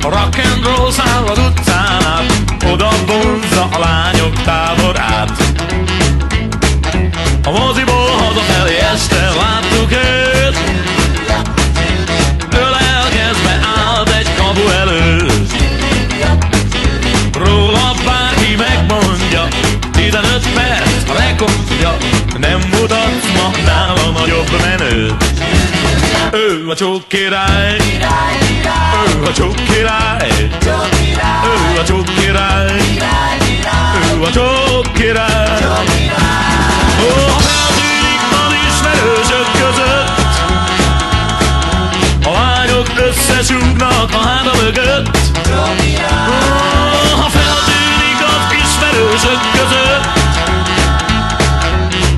A rock and roll száll az utcán át, oda vonzza a lányok táborát. A moziból hazafelé este láttuk őt, ölelkezve állt egy kapu előtt. Róla bárki megmondja, 15 perc a rekordja, nem mutatsz ma nála nagyobb menőt. Ő a csók király, ő a csók király, ő a csók király, ő a csók király. Ó, ha feltűnik az ismerősök között, a lányok összesúgnak a háta mögött. Ó, ha feltűnik az ismerősök között,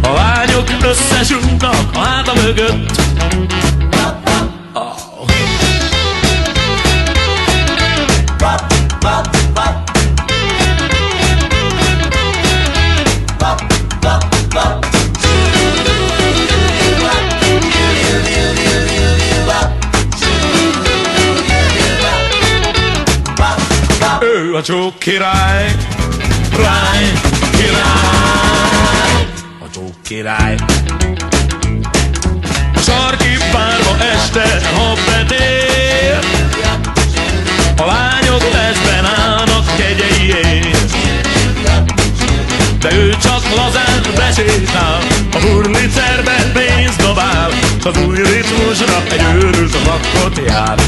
a lányok összesúgnak a háta mögött. Ő a csók király, király, király, a csók király. A sarki bárba este, ha betér, a lányok testben állnak kegyeiért. De ő csak lazán besétál, a hurlicerbe pénzt dobál, s az új ritmusra egy őrült rockot jár.